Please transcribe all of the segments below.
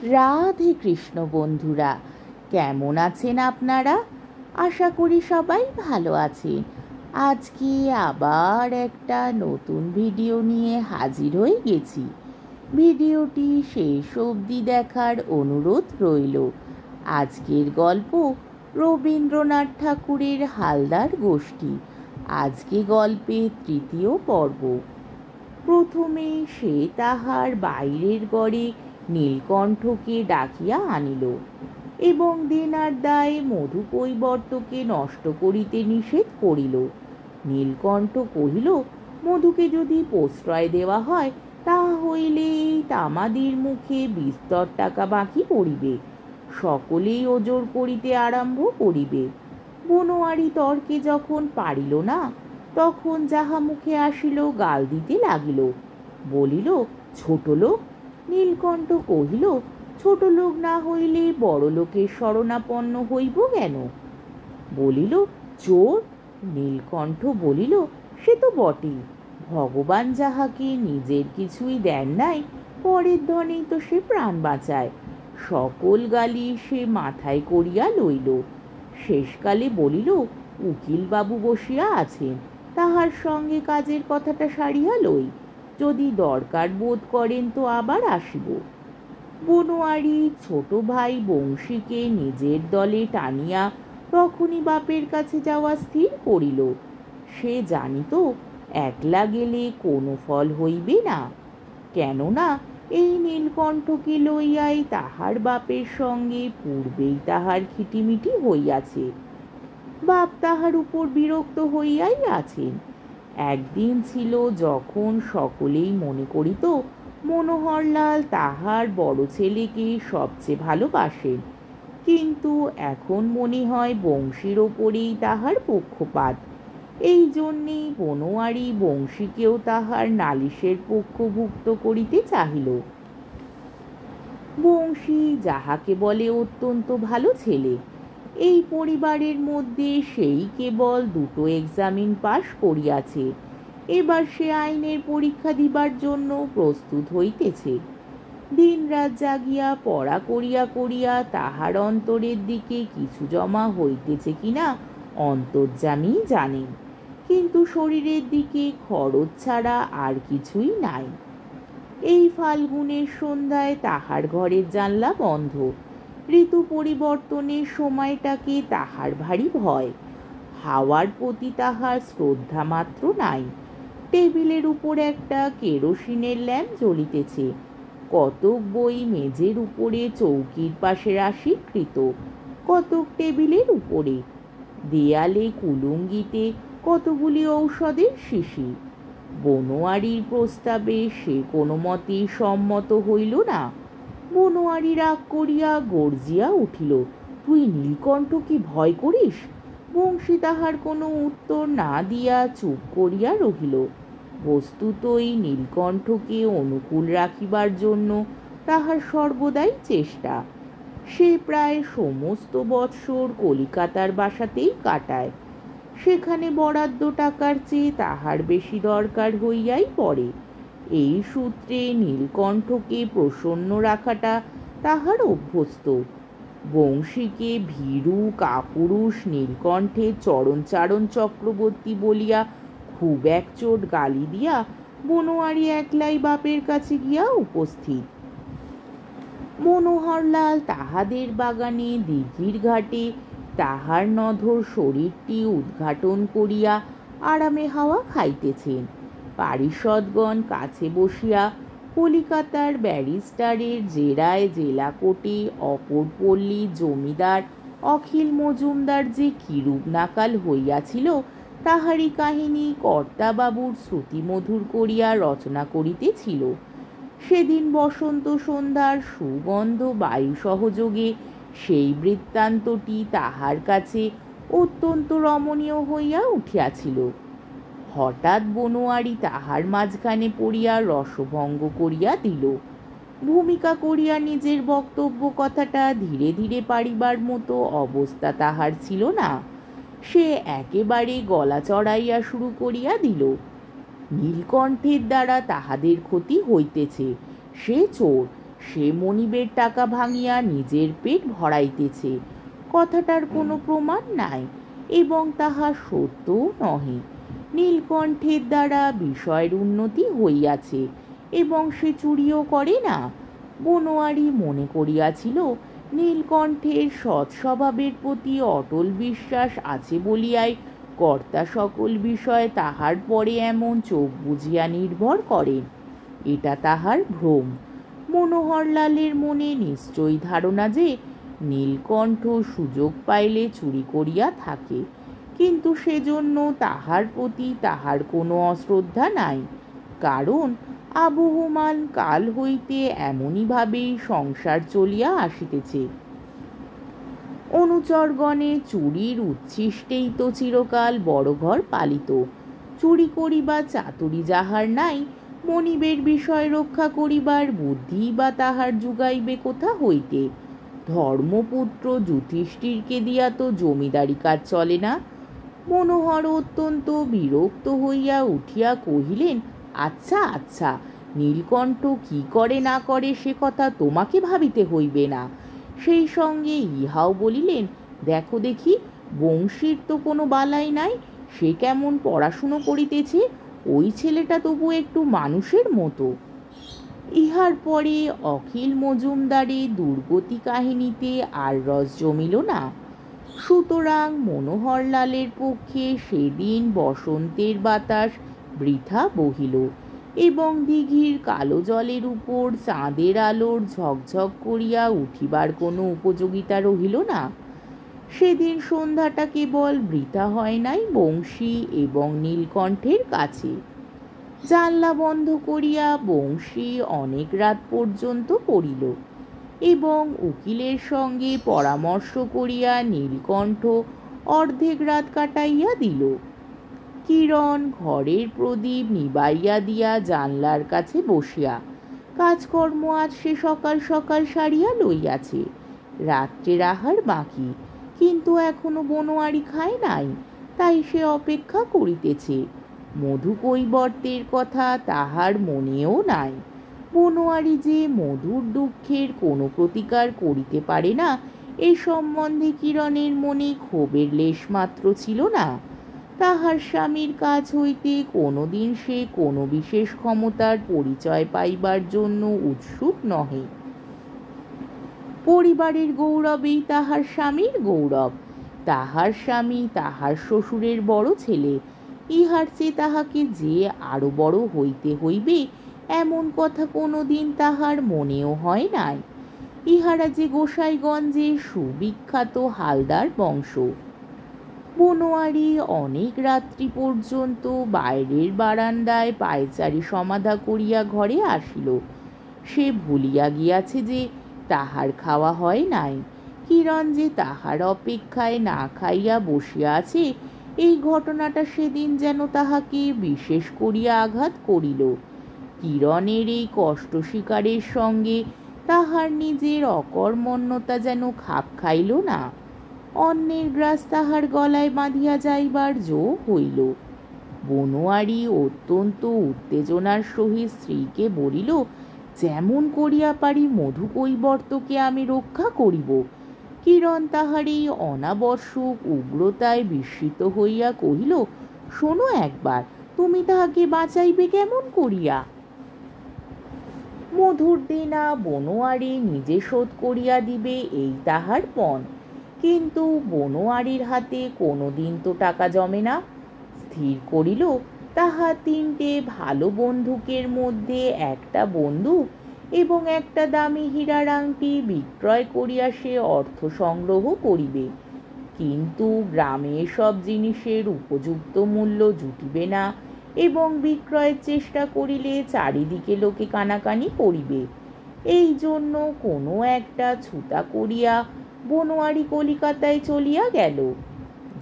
রাধে কৃষ্ণ বন্ধুরা, কেমন আছেন আপনারা? আশা করি সবাই ভালো আছেন। আজকে আবার একটা নতুন ভিডিও নিয়ে হাজির হয়ে গেছি। ভিডিওটি শেষ অবধি দেখার অনুরোধ রইল। আজকের গল্প রবীন্দ্রনাথ ঠাকুরের হালদার গোষ্ঠী। আজকে গল্পের তৃতীয় পর্ব। প্রথমে সে তাহার বাইরের গড়ে নীলকণ্ঠকে ডাকিয়া আনিল এবং দেনার দায়ে মধুকৈবর্তকে নষ্ট করিতে নিষেধ করিল। নীলকণ্ঠ কহিল, মধুকে যদি প্রশ্রয় দেওয়া হয়, তাহা হইলে এই তামাদির মুখে বিস্তর টাকা বাকি পড়িবে। সকলেই ওজর করিতে আরম্ভ করিবে। বনোয়ারি তর্কে যখন পারিল না, তখন যাহা মুখে আসিল গাল দিতে লাগিল। বলিল, ছোট লোক। নীলকণ্ঠ কহিল, ছোট লোক না হইলে বড় লোকের শরণাপন্ন হইব কেন? বলিল, চোর। নীলকণ্ঠ বলিল, সে তো বটেই। ভগবান যাহাকে নিজের কিছুই দেন নাই, পরের ধনেই তো সে প্রাণ বাঁচায়। সকল গালি সে মাথায় করিয়া লইল। শেষকালে বলিল, উকিল বাবু বসিয়া আছেন, তাহার সঙ্গে কাজের কথাটা সারিয়া লই। যদি দরকার বোধ করেন তো আবার আসিব। বনোয়ারি ছোট ভাই বংশীকে নিজের দলে টানিয়া তখনই বাপের কাছে যাওয়া স্থির করিল। সে জানিত একলা গেলে কোনো ফল হইবে না, কেননা এই নীলকণ্ঠকে লইয়াই তাহার বাপের সঙ্গে পূর্বেই তাহার খিটিমিটি হইয়াছে। বাপ তাহার উপর বিরক্ত হইয়াই আছেন। একদিন ছিল যখন সকলেই মনে করিত মনোহরলাল তাহার বড় ছেলেকে সবচেয়ে ভালোবাসেন, কিন্তু এখন মনে হয় বংশীর ওপরেই তাহার পক্ষপাত। এই জন্যেই বনোয়ারি বংশীকেও তাহার নালিশের পক্ষভুক্ত করিতে চাহিল। বংশী যাহাকে বলে অত্যন্ত ভালো ছেলে। এই পরিবারের মধ্যে সেই কেবল 2টো এক্সামিন পাশ করিয়াছে। এবার সে আইনের পরীক্ষা দিবার জন্য প্রস্তুত হইতেছে। দিন রাত জাগিয়া পড়া করিয়া করিয়া তাহার অন্তরের দিকে কিছু জমা হইতেছে কিনা অন্তর্যামী জানেন, কিন্তু শরীরের দিকে খরচ ছাড়া আর কিছুই নাই। এই ফাল্গুনের সন্ধ্যায় তাহার ঘরের জানলা বন্ধ। ঋতু পরিবর্তনের সময়টাকে তাহার ভারী ভয়। হাওয়ার প্রতি তাহার শ্রদ্ধা মাত্র নাই। টেবিলের উপর একটা কেরোসিনের ল্যাম্প জ্বলিতেছে। কতক বই মেঝের উপরে চৌকির পাশে রাশিকৃত, কতক টেবিলের উপরে। দেয়ালে কুলুঙ্গিতে কতগুলি ঔষধের শিশি। বনোয়ারির প্রস্তাবে সে কোনো মতেই সম্মত হইল না। বনোয়ারি রাগ করিয়া গর্জিয়া উঠিল, তুই নীলকণ্ঠকে ভয় করিস? বংশী তাহার কোনো উত্তর না দিয়া চুপ করিয়া রহিল। বস্তুতই নীলকণ্ঠকে অনুকূল রাখিবার জন্য তাহার সর্বদাই চেষ্টা। সে প্রায় সমস্ত বৎসর কলিকাতার বাসাতেই কাটায়। সেখানে বরাদ্দ টাকার চেয়ে তাহার বেশি দরকার হইয়াই পড়ে। এই সূত্রে নীলকণ্ঠকে প্রসন্ন রাখাটা তাহার অভ্যস্ত। বংশীকে ভীরু কাপুরুষ নীলকণ্ঠের চরণচারণ চক্রবর্তী বলিয়া খুব এক চোট গালি দিয়া বনোয়ারি একলাই বাপের কাছে গিয়া উপস্থিত। মনোহরলাল তাহাদের বাগানে দিঘির ঘাটে তাহার নধর শরীরটি উদ্ঘাটন করিয়া আরামে হাওয়া খাইতেছেন। পারিষদগণ কাছে বসিয়া কলিকাতার ব্যারিস্টারের জেরায় জেলা কোর্টে অপর পল্লী জমিদার অখিল মজুমদার যে কিরূপ নাকাল হইয়াছিল, তাহারই কাহিনী কর্তাবাবুর শ্রুতিমধুর করিয়া রচনা করিতেছিল। সেদিন বসন্ত সন্ধ্যার সুগন্ধ বায়ু সহযোগে সেই বৃত্তান্তটি তাহার কাছে অত্যন্ত রমণীয় হইয়া উঠিয়াছিল। হঠাৎ বনোয়ারি তাহার মাঝখানে পড়িয়া রসভঙ্গ করিয়া দিল। ভূমিকা করিয়া নিজের বক্তব্য কথাটা ধীরে ধীরে পারিবার মতো অবস্থা তাহার ছিল না। সে একেবারে গলা চড়াইয়া শুরু করিয়া দিল, নীলকণ্ঠের দ্বারা তাহাদের ক্ষতি হইতেছে। সে চোর, সে মনিবের টাকা ভাঙিয়া নিজের পেট ভরাইতেছে, কথাটার কোনো প্রমাণ নাই এবং তাহা সত্যও নহে। নীলকণ্ঠের দ্বারা বিষয়ের উন্নতি হইয়াছে এবং সে চুরিও করে না। বনোয়ারি মনে করিয়াছিল নীলকণ্ঠের সৎ স্বভাবের প্রতি অটল বিশ্বাস আছে বলিয়াই কর্তা সকল বিষয় তাহার পরে এমন চোখ বুঝিয়া নির্ভর করেন। এটা তাহার ভ্রম। মনোহরলালের মনে নিশ্চয়ই ধারণা যে নীলকণ্ঠ সুযোগ পাইলে চুরি করিয়া থাকে, কিন্তু সেজন্য তাহার প্রতি তাহার কোনো অশ্রদ্ধা নাই, কারণ আবহমান কাল হইতে এমনইভাবেই সংসার চলিয়া আসিতেছে। অনুচরগণে চুরির উচ্ছিষ্টেই তো চিরকাল বড় ঘর পালিত। চুরি করিবা চাতুরি যাহার নাই, মনিবের বিষয় রক্ষা করিবার বুদ্ধি বা তাহার যুগাইবে কোথা হইতে? ধর্মপুত্র যুধিষ্ঠিরকে দিয়া তো জমিদারি কাজ চলে না। মনোহর অত্যন্ত বিরক্ত হইয়া উঠিয়া কহিলেন, আচ্ছা আচ্ছা, নীলকণ্ঠ কি করে না করে সে কথা তোমাকে ভাবিতে হইবে না। সেই সঙ্গে ইহাও বলিলেন, দেখো দেখি, বংশীর তো কোনো বালাই নাই, সে কেমন পড়াশুনো করিতেছে, ওই ছেলেটা তবু একটু মানুষের মতো। ইহার পরে অখিল মজুমদারের দুর্গতি কাহিনীতে আর রস জমিল না। সুতরাং মনোহরলালের পক্ষে সেদিন বসন্তের বাতাস বৃথা বহিল এবং দিঘির কালো জলের উপর চাঁদের আলোর ঝকঝক করিয়া উঠিবার কোনো উপযোগিতা রহিল না। সেদিন সন্ধ্যাটা কেবল বৃথা হয় নাই বংশী এবং নীলকণ্ঠের কাছে। জানলা বন্ধ করিয়া বংশী অনেক রাত পর্যন্ত পড়িল এবং উকিলের সঙ্গে পরামর্শ করিয়া নীলকণ্ঠ অর্ধেক রাত কাটাইয়া দিল। কিরণ ঘরের প্রদীপ নিবাইয়া দিয়া জানলার কাছে বসিয়া কাজকর্ম আজ সে সকাল সকাল সারিয়া লইয়াছে। রাত্রের আহার বাকি, কিন্তু এখনো বনোয়ারি খায় নাই, তাই সে অপেক্ষা করিতেছে। মধু কৈবর্তের কথা তাহার মনেও নাই। বনোয়ারি যে মধুর দুঃখের কোনো প্রতিকার করিতে পারে না, এ সম্বন্ধে কিরণের মনে ক্ষোভের লেশমাত্র ছিল না। তাহার স্বামীর কাছ হইতে কোনোদিন সে কোনো বিশেষ ক্ষমতার পরিচয় পাইবার জন্য উৎসুক নহে। পরিবারের গৌরবেই তাহার স্বামীর গৌরব। তাহার স্বামী তাহার শ্বশুরের বড় ছেলে, ইহার চেয়ে তাহাকে যে আরো বড় হইতে হইবে এমন কথা কোনোদিন তাহার মনেও হয় নাই। ইহারা যে গোসাইগঞ্জের সুবিখ্যাত হালদার বংশ। বনোয়ারি অনেক রাত্রি পর্যন্ত বাইরের বারান্দায় পায়চারি সমাধা করিয়া ঘরে আসিল। সে ভুলিয়া গিয়াছে যে তাহার খাওয়া হয় নাই। কিরণ যে তাহার অপেক্ষায় না খাইয়া বসিয়া আছে, এই ঘটনাটা সেদিন যেন তাহাকে বিশেষ করিয়া আঘাত করিল। কিরণের এই কষ্ট স্বীকারের সঙ্গে তাহার নিজের অকর্মণ্যতা যেন খাপ খাইল না। অন্যের গ্রাস তাহার গলায় বাঁধিয়া যাইবার জো হইল। বনোয়ারি অত্যন্ত উত্তেজনার সহিত স্ত্রীকে বলিল, যেমন করিয়া পারি মধু কৈবর্তকে আমি রক্ষা করিব। কিরণ তাহার এই অনাবশ্যক উগ্রতায় বিস্মিত হইয়া কহিল, শোনো একবার, তুমি তাহাকে বাঁচাইবে কেমন করিয়া? মধুর দেনা বনোয়ারি নিজে শোধ করিয়া দিবে এই তাহার পণ, কিন্তু বনোয়ারির হাতে কোনোদিন তো টাকা জমে না। স্থির করিল তাহার 3টে ভালো বন্দুকের মধ্যে একটা বন্দুক এবং একটা দামি হীরার আংটি বিক্রয় করিয়া সে অর্থ সংগ্রহ করিবে, কিন্তু গ্রামে সব জিনিসের উপযুক্ত মূল্য জুটিবে না এবং বিক্রয়ের চেষ্টা করিলে চারিদিকে লোকে কানাকানি করিবে। এই জন্য কোনো একটা ছুতা করিয়া বনোয়ারি কলিকাতায় চলিয়া গেল।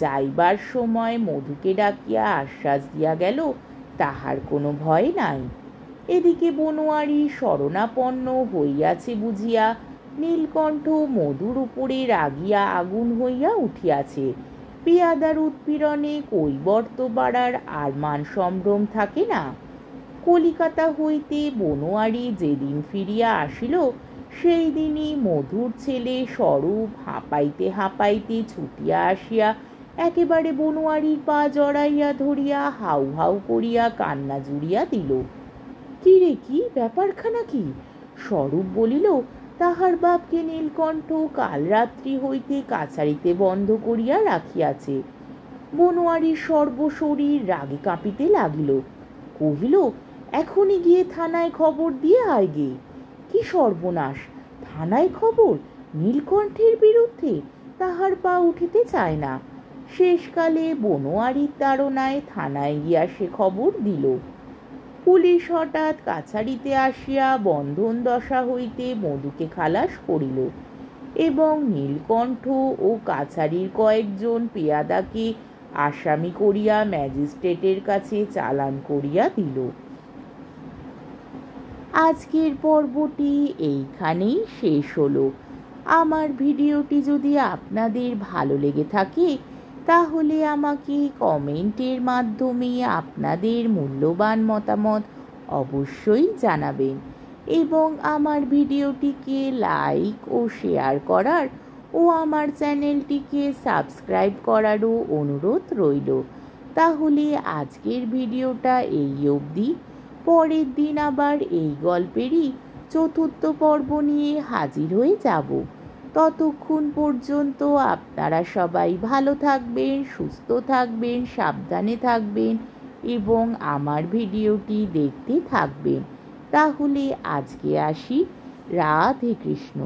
যাইবার সময় মধুকে ডাকিয়া আশ্বাস দিয়া গেল তাহার কোনো ভয় নাই। এদিকে বনোয়ারি শরণাপন্ন হইয়াছে বুঝিয়া নীলকণ্ঠ মধুর উপরে রাগিয়া আগুন হইয়া উঠিয়াছে। পেয়াদার উৎপীড়নে কৈবর্ত বাড়ার আর মান সম্ভ্রম থাকে না। কলিকাতা হইতে বনোয়ারি যেদিন ফিরিয়া আসিল সেই দিনই মধুর ছেলে স্বরূপ হাঁপাইতে হাঁপাইতে ছুটিয়া আসিয়া একেবারে বনোয়ারির পা জড়াইয়া ধরিয়া হাউ হাউ করিয়া কান্না জুড়িয়া দিল। কি রে, কি ব্যাপারখানা কি? স্বরূপ বলিল, তাহার বাপকে নীলকণ্ঠ কাল রাত্রি হইতে কাছারিতে বন্ধ করিয়া রাখিয়াছে। বনোয়ারির সর্বশরীর রাগে কাঁপিতে লাগিল। কহিল, এখনই গিয়ে থানায় খবর দিয়ে আয় গে। কি সর্বনাশ! থানায় খবর? নীলকণ্ঠের বিরুদ্ধে? তাহার পা উঠিতে চায় না। শেষকালে বনোয়ারির তাড়নায় থানায় গিয়া সে খবর দিল। পুলিশ হঠাৎ কাছারিতে আসিয়া বন্ধন দশা হইতে মধুকে খালাস করিল এবং নীলকণ্ঠ ও কাছারির কয়েকজন পেয়াদাকে আসামি করিয়া ম্যাজিস্ট্রেটের কাছে চালান করিয়া দিল। আজকের পর্বটি এইখানেই শেষ হলো। আমার ভিডিওটি যদি আপনাদের ভালো লেগে থাকে তাহলে আমাকে কমেন্টের মাধ্যমে আপনাদের মূল্যবান মতামত অবশ্যই জানাবেন এবং আমার ভিডিওটিকে লাইক ও শেয়ার করার ও আমার চ্যানেলটিকে সাবস্ক্রাইব করারও অনুরোধ রইল। তাহলে আজকের ভিডিওটা এই অবধি। পরের দিন আবার এই গল্পেরই চতুর্থ পর্ব নিয়ে হাজির হয়ে যাব। ততক্ষণ পর্যন্ত আপনারা সবাই ভালো থাকবেন, সুস্থ থাকবেন, সাবধানে থাকবেন এবং আমার ভিডিওটি দেখতে থাকবেন। তাহলে আজকে আসি। রাধে কৃষ্ণ।